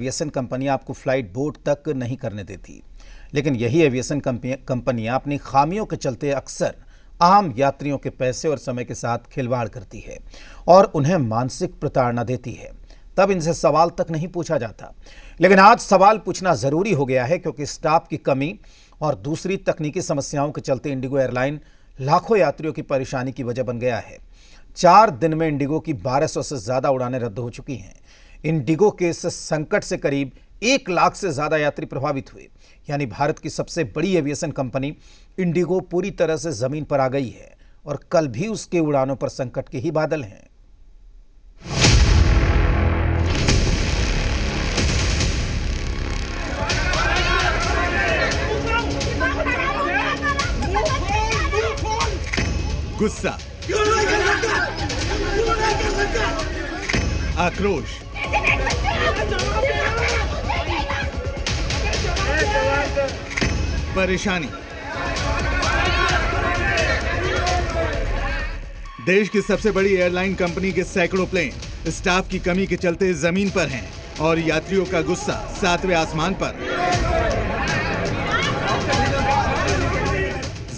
Aviation कंपनियां आपको flight board तक नहीं करने देती, लेकिन यही एविएशन कंपनियां अपनी खामियों के चलते अक्सर आम यात्रियों के पैसे और समय के साथ खिलवाड़ करती है और उन्हें मानसिक प्रताड़ना देती है। तब इनसे सवाल तक नहीं पूछा जाता, लेकिन आज सवाल पूछना जरूरी हो गया है, क्योंकि स्टाफ की कमी और दूसरी तकनीकी समस्याओं के चलते इंडिगो एयरलाइन लाखों यात्रियों की परेशानी की वजह बन गया है। 4 दिन में इंडिगो की 1200 से ज्यादा उड़ानें रद्द हो चुकी हैं। इंडिगो के इस संकट से करीब 1 लाख से ज्यादा यात्री प्रभावित हुए, यानी भारत की सबसे बड़ी एविएशन कंपनी इंडिगो पूरी तरह से जमीन पर आ गई है और कल भी उसके उड़ानों पर संकट के ही बादल हैं। गुस्सा, आक्रोश, परेशानी। देश की सबसे बड़ी एयरलाइन कंपनी के सैकड़ों प्लेन स्टाफ की कमी के चलते जमीन पर हैं और यात्रियों का गुस्सा 7वें आसमान पर।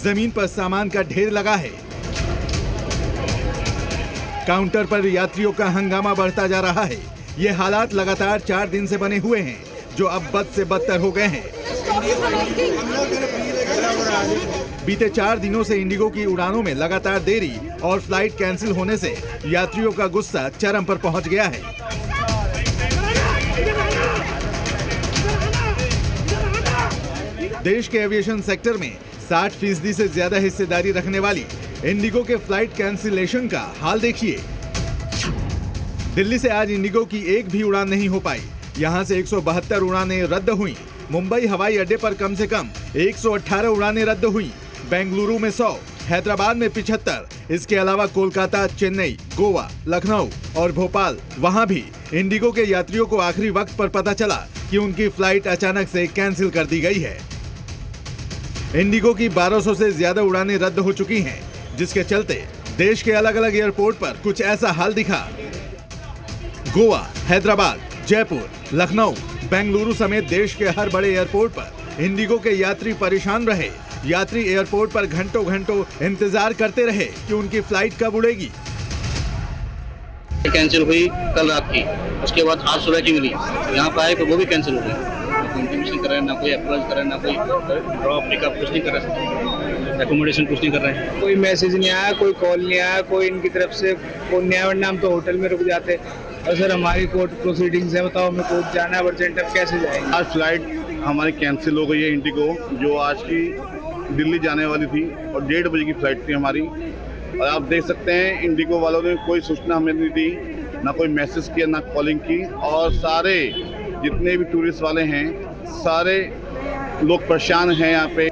जमीन पर सामान का ढेर लगा है। काउंटर पर यात्रियों का हंगामा बढ़ता जा रहा है। ये हालात लगातार 4 दिन से बने हुए हैं, जो अब बद से बदतर हो गए हैं। बीते 4 दिनों से इंडिगो की उड़ानों में लगातार देरी और फ्लाइट कैंसिल होने से यात्रियों का गुस्सा चरम पर पहुंच गया है। देश के एविएशन सेक्टर में 60% से ज्यादा हिस्सेदारी रखने वाली इंडिगो के फ्लाइट कैंसिलेशन का हाल देखिए। दिल्ली से आज इंडिगो की एक भी उड़ान नहीं हो पाई। यहां से 172 उड़ानें रद्द हुई। मुंबई हवाई अड्डे पर कम से कम 118 उड़ानें रद्द हुई। बेंगलुरु में 100, हैदराबाद में 75, इसके अलावा कोलकाता, चेन्नई, गोवा, लखनऊ और भोपाल, वहां भी इंडिगो के यात्रियों को आखिरी वक्त पर पता चला कि उनकी फ्लाइट अचानक से कैंसिल कर दी गई है। इंडिगो की 1200 से ज्यादा उड़ानें रद्द हो चुकी हैं, जिसके चलते देश के अलग अलग एयरपोर्ट पर कुछ ऐसा हाल दिखा। गोवा, हैदराबाद, जयपुर, लखनऊ, बेंगलुरु समेत देश के हर बड़े एयरपोर्ट पर इंडिगो के यात्री परेशान रहे। यात्री एयरपोर्ट पर घंटों घंटों इंतजार करते रहे कि उनकी फ्लाइट कब उड़ेगी। कैंसिल हुई कल रात की, उसके बाद आज सुबह की मिली। यहाँ पर आए तो वो भी कैंसिल हो गई। इंटीमेशन कर रहे हैं, ना कोई अप्रोच कर रहे हैं, ना कोई ड्रॉप पिकअप कुछ नहीं कर रहे, एकोमोडेशन कुछ नहीं कर रहे हैं। कोई मैसेज नहीं आया, कोई कॉल नहीं आया, कोई इनकी तरफ से फोन नहीं आया, वरना हम तो होटल में रुक जाते। और सर हमारी कोर्ट प्रोसीडिंग्स है, बताओ हमें कोर्ट जाना है अर्जेंट, अब कैसे जाएंगे। आज फ्लाइट हमारी कैंसिल हो गई है। इंडिगो जो आज की दिल्ली जाने वाली थी और 1:30 बजे की फ्लाइट थी हमारी, और आप देख सकते हैं इंडिगो वालों ने कोई सूचना हमें नहीं दी, ना कोई मैसेज किया, ना कॉलिंग की। और सारे जितने भी टूरिस्ट वाले हैं, सारे लोग परेशान हैं यहाँ पे।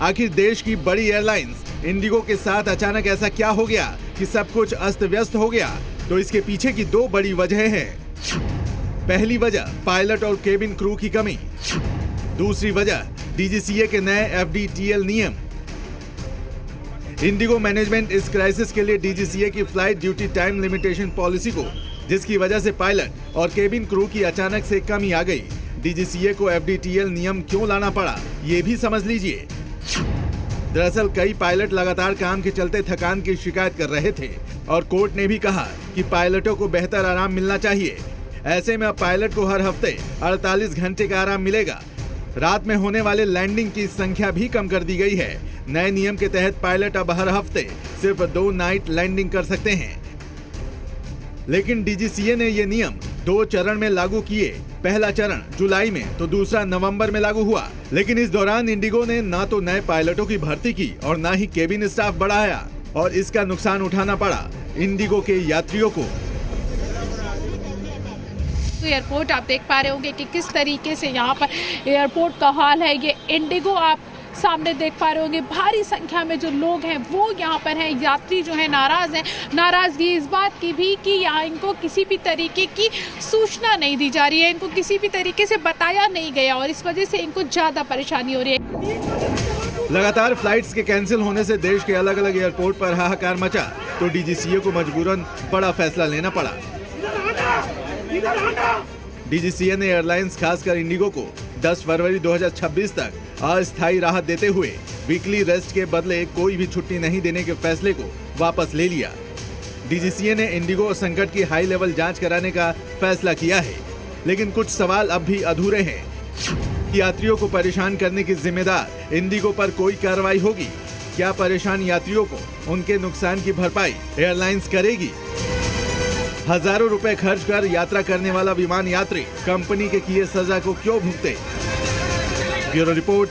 आखिर देश की बड़ी एयरलाइंस इंडिगो के साथ अचानक ऐसा क्या हो गया कि सब कुछ अस्त व्यस्त हो गया? तो इसके पीछे की 2 बड़ी वजह हैं। पहली वजह पायलट और केबिन क्रू की कमी। दूसरी वजह डीजीसीए के नए एफडीटीएल नियम। इंडिगो मैनेजमेंट इस क्राइसिस के लिए डीजीसीए की flight duty time limitation policy को, जिसकी वजह से पायलट और केबिन क्रू की अचानक से कमी आ गई। डीजीसीए को एफडीटीएल नियम क्यों लाना पड़ा, ये भी समझ लीजिए। दरअसल कई पायलट लगातार काम के चलते थकान की शिकायत कर रहे थे और कोर्ट ने भी कहा कि पायलटों को बेहतर आराम मिलना चाहिए। ऐसे में अब पायलट को हर हफ्ते 48 घंटे का आराम मिलेगा। रात में होने वाले लैंडिंग की संख्या भी कम कर दी गई है। नए नियम के तहत पायलट अब हर हफ्ते सिर्फ 2 नाइट लैंडिंग कर सकते हैं। लेकिन डीजीसीए ने ये नियम 2 चरण में लागू किए। पहला चरण जुलाई में तो दूसरा नवंबर में लागू हुआ। लेकिन इस दौरान इंडिगो ने ना तो नए पायलटों की भर्ती की और ना ही केबिन स्टाफ बढ़ाया, और इसका नुकसान उठाना पड़ा इंडिगो के यात्रियों को। एयरपोर्ट आप देख पा रहे होंगे कि किस तरीके से यहाँ पर एयरपोर्ट का हाल है। ये इंडिगो आप सामने देख पा रहे होंगे, भारी संख्या में जो लोग हैं वो यहाँ पर हैं। यात्री जो है नाराज हैं। नाराजगी इस बात की भी कि यहाँ इनको किसी भी तरीके की सूचना नहीं दी जा रही है, इनको किसी भी तरीके से बताया नहीं गया और इस वजह से इनको ज्यादा परेशानी हो रही है। लगातार फ्लाइट्स के कैंसिल होने से देश के अलग अलग एयरपोर्ट पर हाहाकार मचा, तो डीजीसीए को मजबूरन बड़ा फैसला लेना पड़ा। डीजीसीए एयरलाइंस खासकर इंडिगो को 10 फरवरी 2026 तक अस्थायी राहत देते हुए वीकली रेस्ट के बदले कोई भी छुट्टी नहीं देने के फैसले को वापस ले लिया। डीजीसीए ने इंडिगो संकट की हाई लेवल जांच कराने का फैसला किया है, लेकिन कुछ सवाल अब भी अधूरे हैं। यात्रियों को परेशान करने की जिम्मेदार इंडिगो पर कोई कार्रवाई होगी? क्या परेशान यात्रियों को उनके नुकसान की भरपाई एयरलाइंस करेगी? हजारों रुपए खर्च कर यात्रा करने वाला विमान यात्री कंपनी के किए सजा को क्यों भुगते? Bureau report.